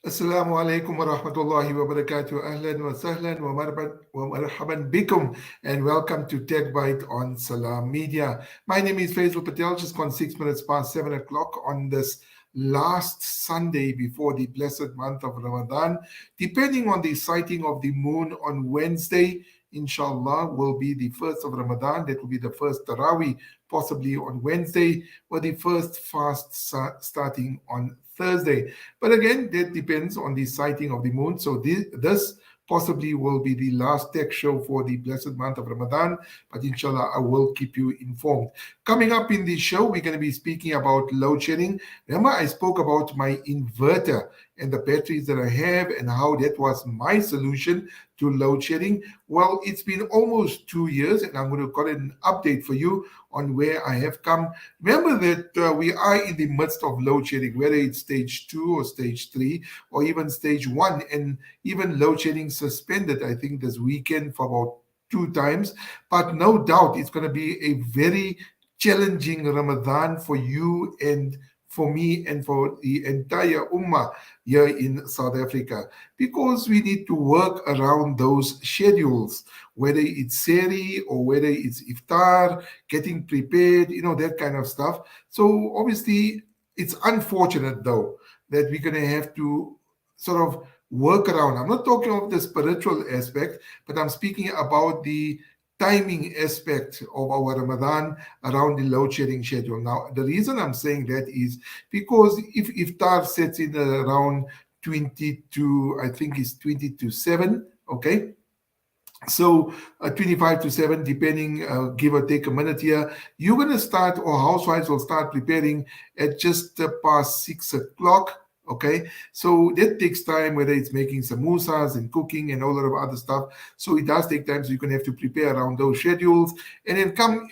السلام عليكم ورحمة الله وبركاته. أهلا وسهلا ومرحبا بكم, and welcome to TechByte on Salam Media. My name is Faizel Patel. Just gone 6 minutes past 7 o'clock on this last Sunday before the blessed month of Ramadan. Depending on the sighting of the moon on Wednesday, inshallah, will be the first of Ramadan. That will be the first Taraweeh, possibly on Wednesday, or the first fast starting on Thursday. But again, that depends on the sighting of the moon. So this possibly will be the last tech show for the blessed month of Ramadan. But inshallah, I will keep you informed. Coming up in the show, we're going to be speaking about load shedding. Remember, I spoke about my inverter and the batteries that I have and how that was my solution to load shedding. Well, it's been almost 2 years, and I'm going to call it an update for you on where I have come. Remember that we are in the midst of load shedding, whether it's stage 2 or stage 3 or even stage 1, and even load shedding suspended, I think, this weekend for about 2 times. But no doubt it's going to be a very challenging Ramadan for you and for me and for the entire Ummah here in South Africa, because we need to work around those schedules, whether it's Seri or whether it's Iftar, getting prepared, that kind of stuff. So obviously, it's unfortunate though that we're going to have to sort of work around. I'm not talking of the spiritual aspect, but I'm speaking about the timing aspect of our Ramadan around the load shedding schedule. Now, the reason I'm saying that is because if iftar sets in around 20 to, I think it's 20 to 7, okay? So 25 to 7, depending, give or take a minute here, you're going to start, or housewives will start preparing at just past 6 o'clock. Okay, so that takes time, whether it's making samosas and cooking and all lot of other stuff. So it does take time, so you're going to have to prepare around those schedules. And then come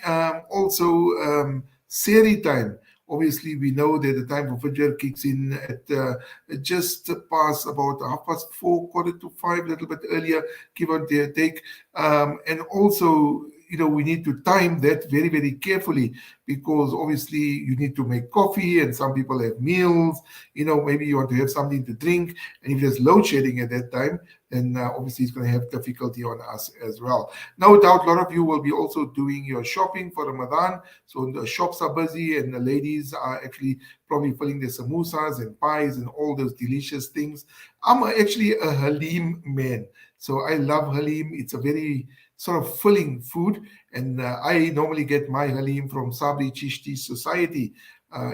also Seri time. Obviously, we know that the time for Fajr kicks in at just past about 4:30, quarter to 5, a little bit earlier, give or take. And also, we need to time that very, very carefully, because obviously you need to make coffee and some people have meals, maybe you want to have something to drink. And if there's load shedding at that time, then obviously it's going to have difficulty on us as well. No doubt a lot of you will be also doing your shopping for Ramadan. So the shops are busy and the ladies are actually probably filling their samosas and pies and all those delicious things. I'm actually a Halim man. So I love Halim. It's a very sort of filling food. And I normally get my Halim from Sabri Chishti Society.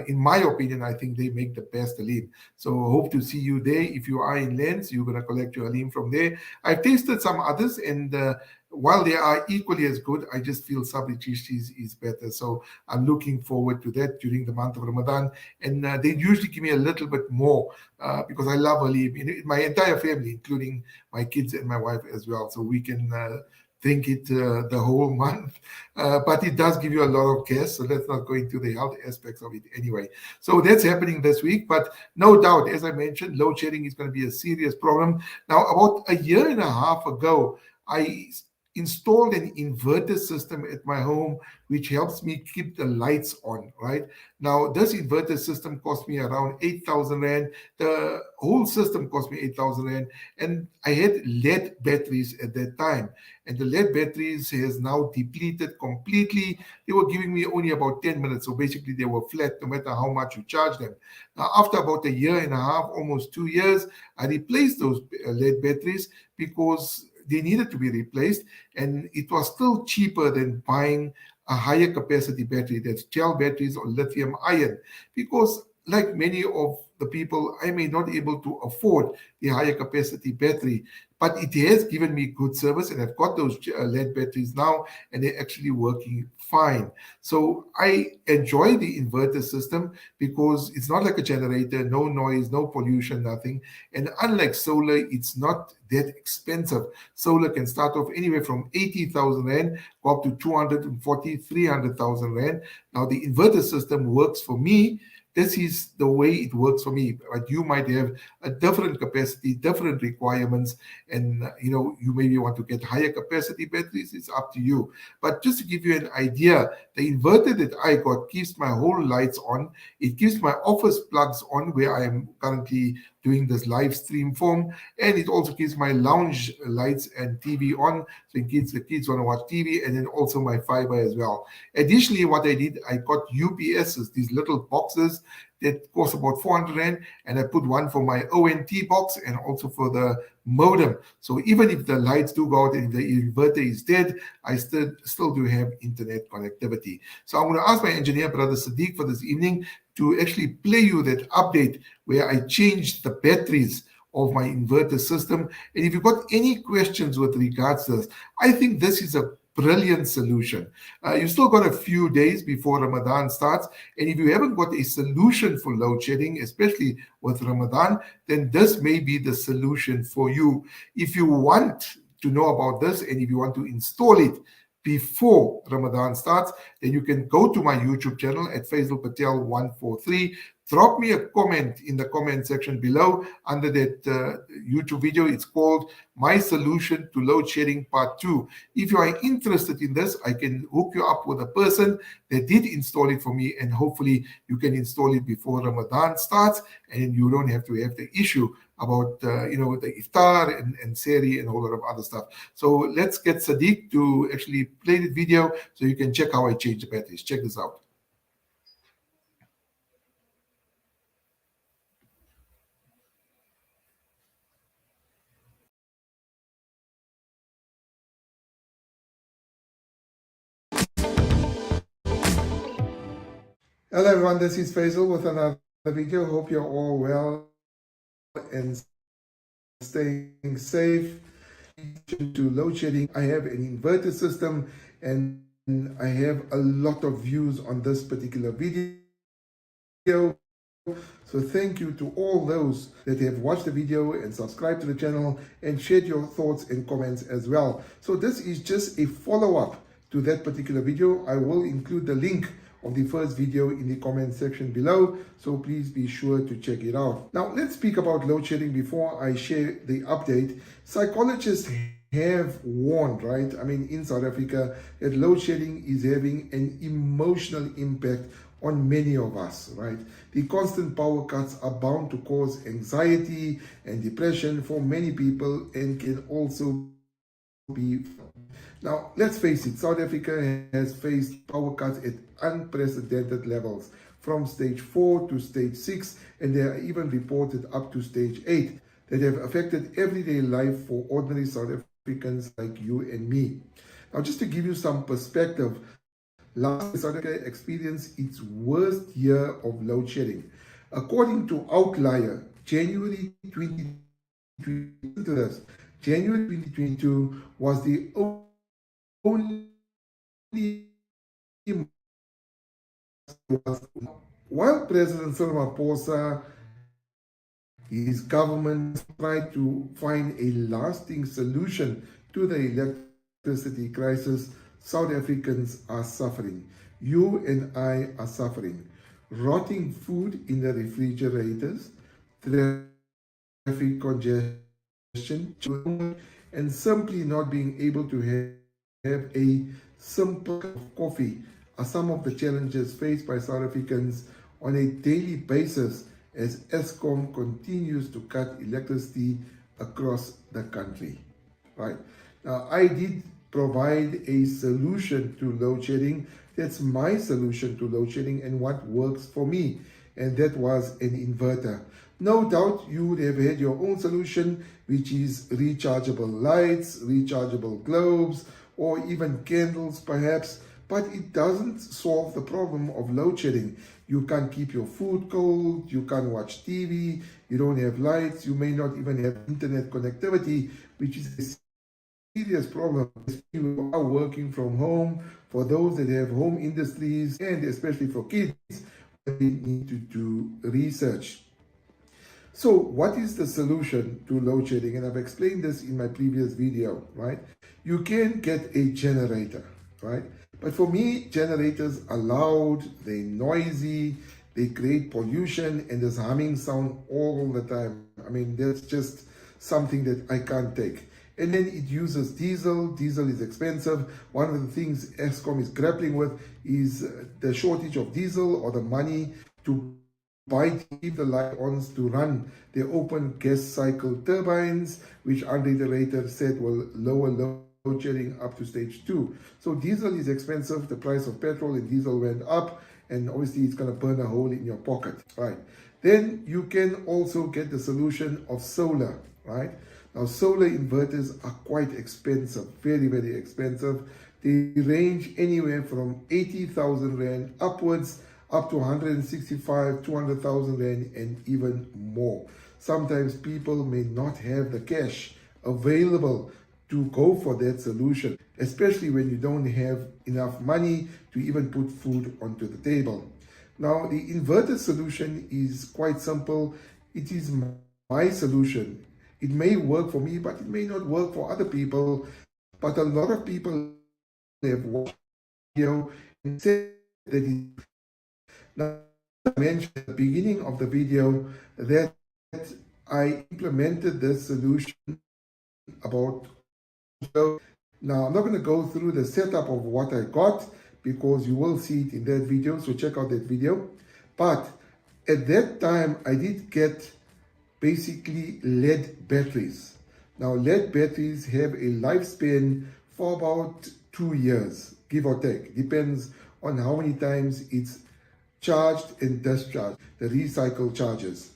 In my opinion, I think they make the best Halim. So hope to see you there. If you are in Lens, you're going to collect your Halim from there. I've tasted some others, and while they are equally as good, I just feel Sabri Chishti is better. So I'm looking forward to that during the month of Ramadan. And they usually give me a little bit more because I love Halim. My entire family, including my kids and my wife as well. So we can drink it the whole month. But it does give you a lot of gas, so let's not go into the health aspects of it anyway. So that's happening this week, but no doubt, as I mentioned, load shedding is going to be a serious problem. Now, about a year and a half ago, I installed an inverter system at my home, which helps me keep the lights on, right? Now, this inverter system cost me around 8,000 Rand. The whole system cost me 8,000 Rand. And I had lead batteries at that time. And the lead batteries has now depleted completely. They were giving me only about 10 minutes. So basically they were flat no matter how much you charge them. Now, after about a year and a half, almost 2 years, I replaced those lead batteries because they needed to be replaced, and it was still cheaper than buying a higher capacity battery, that's gel batteries or lithium ion, because like many of the people, I may not able to afford the higher capacity battery, but it has given me good service, and I've got those lead batteries now, and they're actually working fine. So I enjoy the inverter system because it's not like a generator, no noise, no pollution, nothing. And unlike solar, it's not that expensive. Solar can start off anywhere from 80,000 Rand, go up to 240, 300,000 Rand. Now the inverter system works for me. This is the way it works for me. But you might have a different capacity, different requirements, and you maybe want to get higher capacity batteries. It's up to you. But just to give you an idea, the inverter that I got keeps my whole lights on. It keeps my office plugs on where I am currently doing this live stream form. And it also keeps my lounge lights and TV on, so in case the kids want to watch TV, and then also my fiber as well. Additionally, what I did, I got UPSs, these little boxes that cost about 400 Rand, and I put one for my ONT box and also for the modem. So even if the lights do go out and the inverter is dead, I still do have internet connectivity. So I'm going to ask my engineer, Brother Sadiq, for this evening to actually play you that update where I changed the batteries of my inverter system. And if you've got any questions with regards to this, I think this is a brilliant solution. You've still got a few days before Ramadan starts, and if you haven't got a solution for load shedding, especially with Ramadan, then this may be the solution for you. If you want to know about this and if you want to install it before Ramadan starts, then you can go to my YouTube channel at Faizel Patel 143. Drop me a comment in the comment section below under that YouTube video. It's called My Solution to Load Shedding Part 2. If you are interested in this, I can hook you up with a person that did install it for me, and hopefully you can install it before Ramadan starts, and you don't have to have the issue about the iftar and seri and a whole lot of other stuff. So let's get Sadiq to actually play the video so you can check how I change the batteries. Check this out. Hello everyone, this is Faizel with another video. Hope you're all well and staying safe. To load shedding, I have an inverter system and I have a lot of views on this particular video. So thank you to all those that have watched the video and subscribed to the channel and shared your thoughts and comments as well. So this is just a follow-up to that particular video. I will include the link of the first video in the comment section below, so please be sure to check it out. Now let's speak about load shedding before I share the update. Psychologists have warned, right? I mean, in South Africa, that load shedding is having an emotional impact on many of us, right? The constant power cuts are bound to cause anxiety and depression for many people and can also be. Now, let's face it, South Africa has faced power cuts at unprecedented levels, from stage 4 to stage 6, and there are even reported up to stage 8 that have affected everyday life for ordinary South Africans like you and me. Now, just to give you some perspective, last year South Africa experienced its worst year of load shedding. According to Outlier, January 2022 was the only while President Ramaphosa, his government tried to find a lasting solution to the electricity crisis, South Africans are suffering. You and I are suffering. Rotting food in the refrigerators, traffic congestion, and simply not being able to have a simple cup of coffee are some of the challenges faced by South Africans on a daily basis as Eskom continues to cut electricity across the country. Right now, I did provide a solution to load shedding. That's my solution to load shedding and what works for me, and that was an inverter. No doubt you would have had your own solution, which is rechargeable lights, rechargeable globes, or even candles perhaps, but it doesn't solve the problem of load shedding. You can't keep your food cold, you can't watch TV, you don't have lights, you may not even have internet connectivity, which is a serious problem. You are working from home, for those that have home industries, and especially for kids, they need to do research. So what is the solution to load shedding? And I've explained this in my previous video, right? You can get a generator, right? But for me, generators are loud, they're noisy, they create pollution, and there's humming sound all the time. I mean, that's just something that I can't take. And then it uses diesel. Diesel is expensive. One of the things Eskom is grappling with is the shortage of diesel or the money to keep the light-ons to run their open gas cycle turbines, which under the rater said will lower load shedding up to stage 2. So diesel is expensive. The price of petrol and diesel went up, and obviously it's going to burn a hole in your pocket, right? Then you can also get the solution of solar, right? Now, solar inverters are quite expensive, very, very expensive. They range anywhere from 80,000 Rand upwards up to 165, 200,000 Rand and even more. Sometimes people may not have the cash available to go for that solution, especially when you don't have enough money to even put food onto the table. Now, the inverter solution is quite simple. It is my solution. It may work for me, but it may not work for other people. But a lot of people have watched the video and said that it. Now, I mentioned at the beginning of the video that I implemented this solution about. Now, I'm not going to go through the setup of what I got because you will see it in that video, so check out that video. But at that time, I did get basically lead batteries. Now, lead batteries have a lifespan for about 2 years, give or take. Depends on how many times it's charged and discharged, the recycle charges.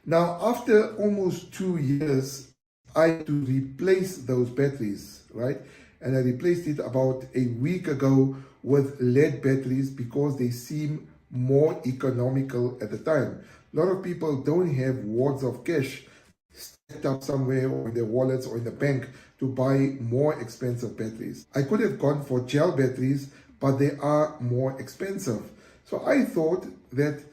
Now, after almost 2 years, I had to replace those batteries, right? And I replaced it about a week ago with lead batteries because they seem more economical at the time. A lot of people don't have wads of cash stacked up somewhere or in their wallets or in the bank to buy more expensive batteries. I could have gone for gel batteries, but they are more expensive. So I thought that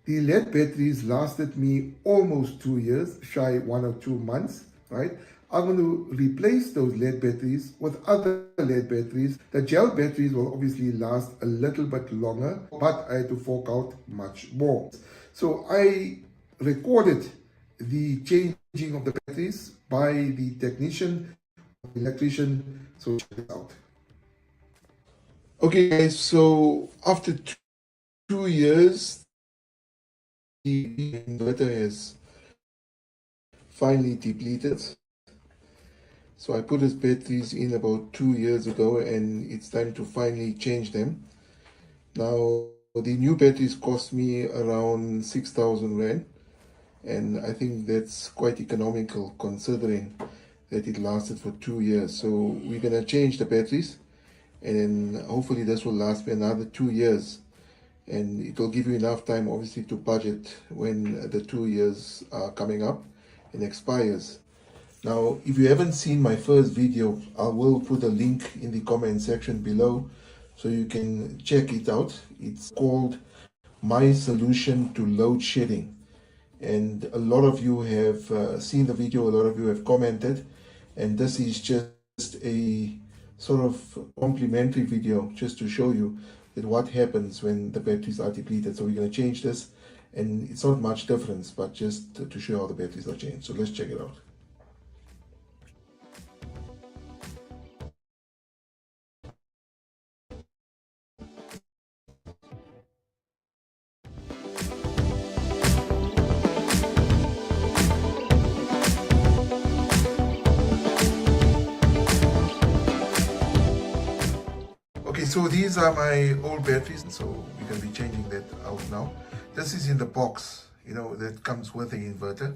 the lead batteries lasted me almost 2 years, shy 1 or 2 months, right? I'm going to replace those lead batteries with other lead batteries. The gel batteries will obviously last a little bit longer, but I had to fork out much more. So I recorded the changing of the batteries by the technician, electrician. So check it out. Okay, guys, so after 2 years, the inverter has finally depleted. So I put his batteries in about 2 years ago, and it's time to finally change them. Now, the new batteries cost me around 6,000 Rand, and I think that's quite economical considering that it lasted for 2 years. So we're gonna change the batteries, and then hopefully this will last me another 2 years. And it will give you enough time, obviously, to budget when the 2 years are coming up and expires. Now, if you haven't seen my first video, I will put a link in the comment section below so you can check it out. It's called My Solution to Load Shedding. And a lot of you have seen the video, a lot of you have commented, and this is just a sort of complimentary video just to show you that what happens when the batteries are depleted. So we're going to change this, and it's not much difference, but just to show how the batteries are changed. So let's check it out. Okay, so these are my old batteries, so we're going to be changing that out now. This is in the box, you know, that comes with the inverter.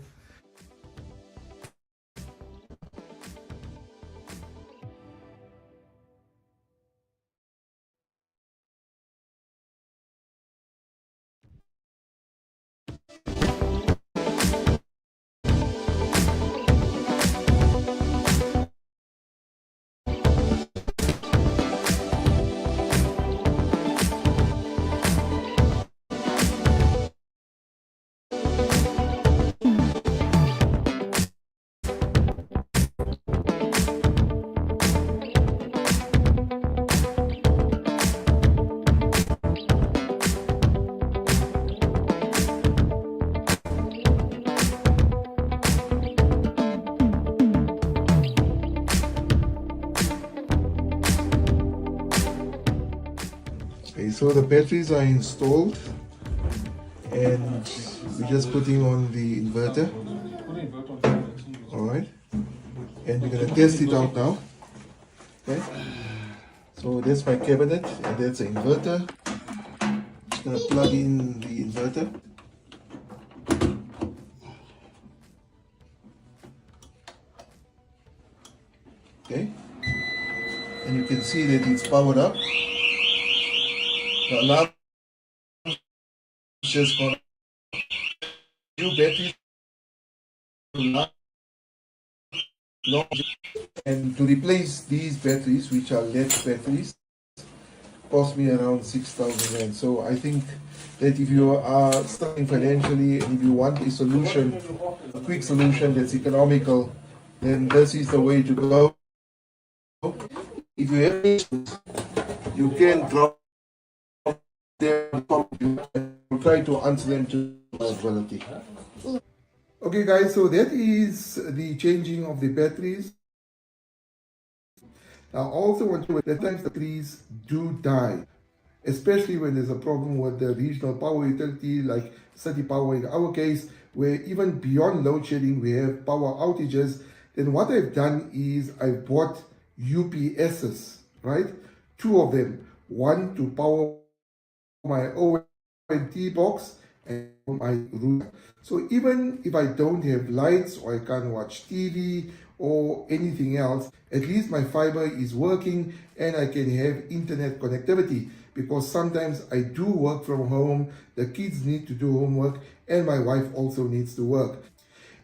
Okay, so the batteries are installed, and we're just putting on the inverter. All right, and we're gonna test it out now. Okay, so that's my cabinet, and that's the inverter. Just gonna plug in the inverter. Okay, and you can see that it's powered up. The alarm is just gonna new batteries to last long, and to replace these batteries, which are lead batteries, cost me around 6,000 rand. So I think that if you are struggling financially and if you want a solution, a quick solution that's economical, then this is the way to go. If you have issues, you can drop them. We'll try to answer them to availability. Okay, guys, so that is the changing of the batteries. I also want to that times the batteries do die, especially when there's a problem with the regional power utility like City Power in our case, where even beyond load shedding we have power outages. Then what I've done is I bought UPSs, right? Two of them, one to power my ONT box and my router. So even if I don't have lights or I can't watch TV or anything else, at least my fiber is working and I can have internet connectivity, because sometimes I do work from home, the kids need to do homework, and my wife also needs to work.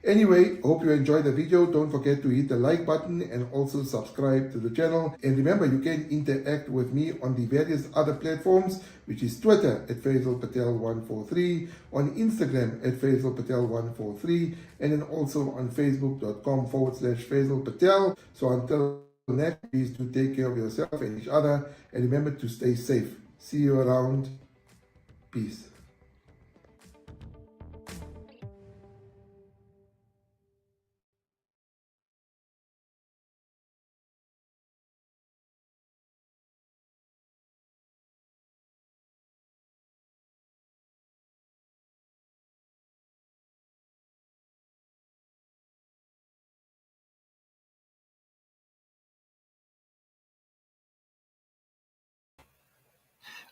Anyway, hope you enjoyed the video. Don't forget to hit the like button and also subscribe to the channel. And remember, you can interact with me on the various other platforms, which is Twitter at Faizel Patel 143, on Instagram at Faizel Patel 143, and then also on Facebook.com/Faizel Patel. So until next, please do take care of yourself and each other, and remember to stay safe. See you around. Peace.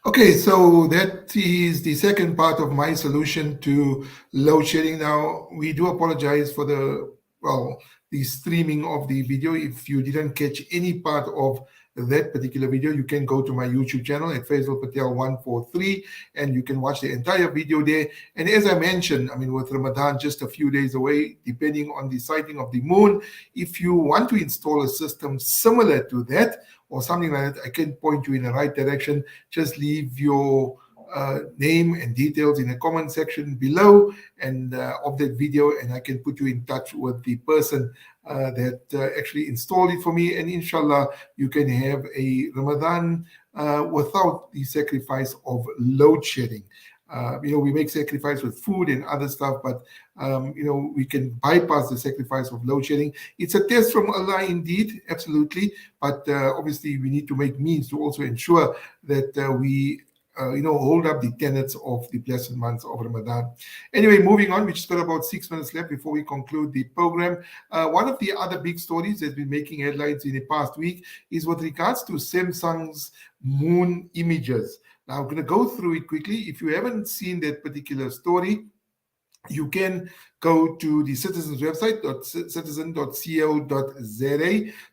Okay, so that is the second part of my solution to load shedding. Now, we do apologize for the streaming of the video. If you didn't catch any part of that particular video, you can go to my YouTube channel at Faizel Patel 143 and you can watch the entire video there. And as I mentioned, I mean, with Ramadan just a few days away, depending on the sighting of the moon, if you want to install a system similar to that or something like that, I can point you in the right direction. Just leave your name and details in the comment section below and of that video, and I can put you in touch with the person that actually installed it for me, and inshallah you can have a Ramadan without the sacrifice of load shedding. We make sacrifice with food and other stuff, but we can bypass the sacrifice of load shedding. It's a test from Allah indeed, absolutely, but obviously we need to make means to also ensure that we hold up the tenets of the blessed months of Ramadan. Anyway, moving on, we just got about 6 minutes left before we conclude the program. One of the other big stories that's been making headlines in the past week is with regards to Samsung's moon images. Now, I'm going to go through it quickly. If you haven't seen that particular story, you can go to the Citizen's website, citizen.co.za.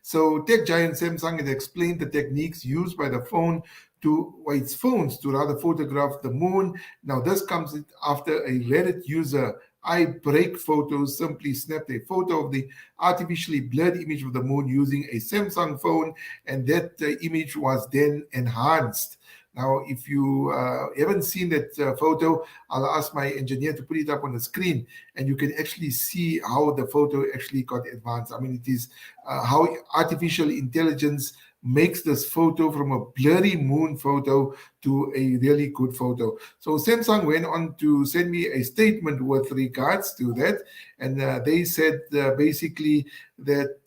So tech giant Samsung has explained the techniques used by its phones to rather photograph the moon. Now, this comes after a Reddit user, iBreak Photos, simply snapped a photo of the artificially blurred image of the moon using a Samsung phone, and that image was then enhanced. Now, if you haven't seen that photo, I'll ask my engineer to put it up on the screen, and you can actually see how the photo actually got advanced. I mean, it is how artificial intelligence makes this photo from a blurry moon photo to a really good photo. So Samsung went on to send me a statement with regards to that, and they said basically that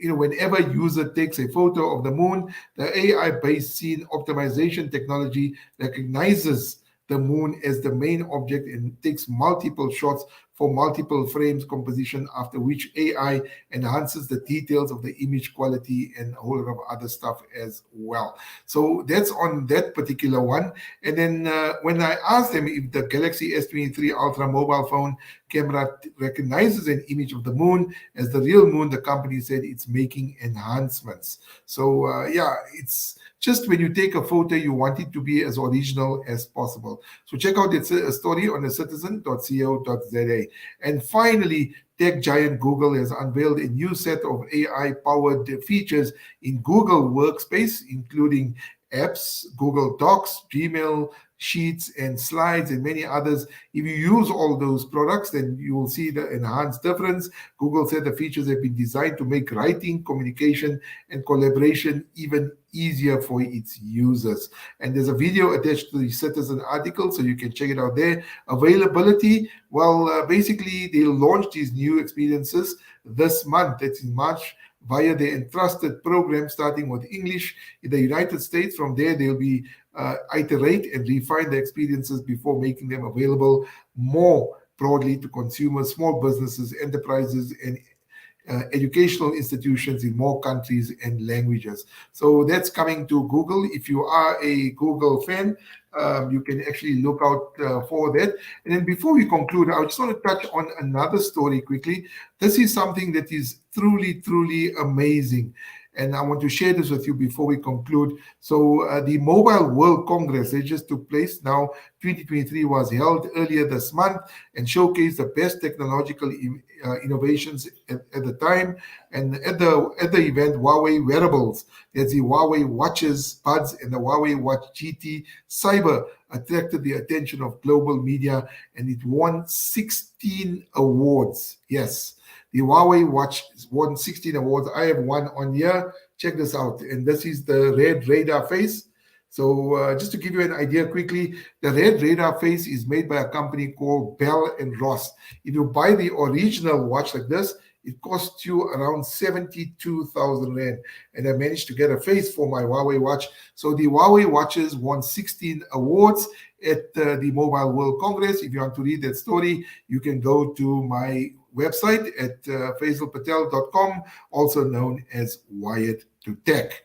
whenever a user takes a photo of the moon, the AI-based scene optimization technology recognizes the moon as the main object and takes multiple shots for multiple frames composition, after which AI enhances the details of the image quality and a whole lot of other stuff as well. So that's on that particular one. And then when I asked them if the Galaxy S23 Ultra mobile phone camera recognizes an image of the moon as the real moon, the company said it's making enhancements. So yeah, it's just when you take a photo, you want it to be as original as possible. So check out its story on thecitizen.co.za. And finally, tech giant Google has unveiled a new set of AI-powered features in Google Workspace, including apps, Google Docs, Gmail, Sheets, and Slides, and many others. If you use all those products, then you will see the enhanced difference. Google said the features have been designed to make writing, communication, and collaboration even easier for its users. And there's a video attached to the Citizen article, so you can check it out there. Availability, well, basically, they'll launch these new experiences this month. That's in March, via their entrusted program, starting with English in the United States. From there, they'll be iterate and refine the experiences before making them available more broadly to consumers, small businesses, enterprises, and educational institutions in more countries and languages. So that's coming to Google. If you are a Google fan, you can actually look out for that. And then before we conclude, I just want to touch on another story quickly. This is something that is truly, truly amazing. And I want to share this with you before we conclude. So the Mobile World Congress, it just took place now. 2023 was held earlier this month and showcased the best technological innovations at the time. And at the event, Huawei wearables, there's the Huawei watches, buds, and the Huawei Watch GT Cyber attracted the attention of global media, and it won 16 awards. Yes. The Huawei watch won 16 awards. I have one on here. Check this out. And this is the red radar face. So just to give you an idea quickly, the red radar face is made by a company called Bell and Ross. If you buy the original watch like this, it costs you around 72,000 Rand. And I managed to get a face for my Huawei watch. So the Huawei watches won 16 awards at the Mobile World Congress. If you want to read that story, you can go to my website at faizelpatel.com, also known as Wired to Tech.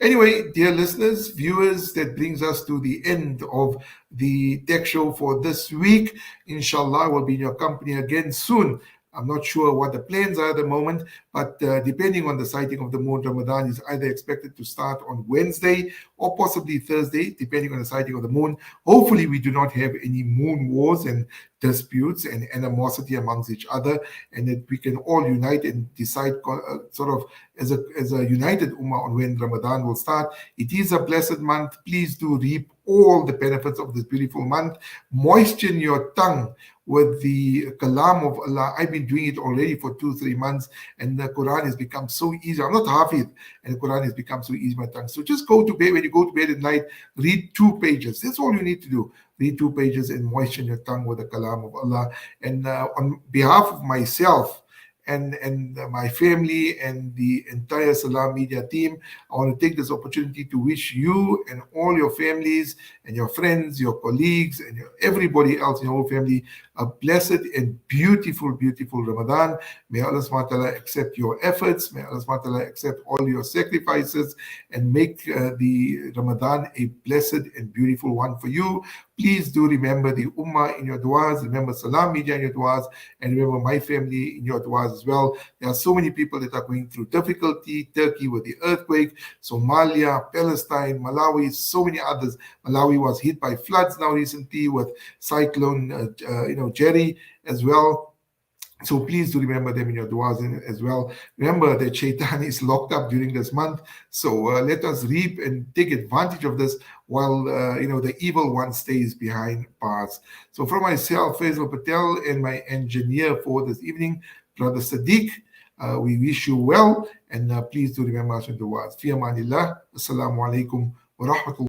Anyway, dear listeners, viewers, that brings us to the end of the tech show for this week. Inshallah, we'll be in your company again soon. I'm not sure what the plans are at the moment, but depending on the sighting of the moon, Ramadan is either expected to start on Wednesday or possibly Thursday, depending on the sighting of the moon. Hopefully, we do not have any moon wars and disputes and animosity amongst each other, and that we can all unite and decide sort of as a united ummah on when Ramadan will start. It is a blessed month. Please do reap all the benefits of this beautiful month. Moisten your tongue with the kalam of Allah. I've been doing it already for 2-3 months, and the Quran has become so easy. I'm not Hafiz, and the Quran has become so easy, my tongue. So just go to bed. When you go to bed at night, read 2 pages. That's all you need to do. Read 2 pages and moisten your tongue with the kalam of Allah. And on behalf of myself and my family and the entire Salam Media team, I want to take this opportunity to wish you and all your families and your friends, your colleagues, and everybody else in your whole family a blessed and beautiful, beautiful Ramadan. May Allah subhanahu wa ta'ala accept your efforts. May Allah subhanahu wa ta'ala accept all your sacrifices and make the Ramadan a blessed and beautiful one for you. Please do remember the Ummah in your du'as, remember Salam Media in your du'as, and remember my family in your du'as as well. There are so many people that are going through difficulty. Turkey with the earthquake, Somalia, Palestine, Malawi, so many others. Malawi was hit by floods now recently with cyclone, Jerry as well. So please do remember them in your du'as as well. Remember that Shaitan is locked up during this month. So let us reap and take advantage of this while, the evil one stays behind bars. So from myself, Faizel Patel, and my engineer for this evening, Brother Sadiq, we wish you well. And please do remember us in du'as. Fi amanillah. Assalamu alaikum wa rahmatullahi.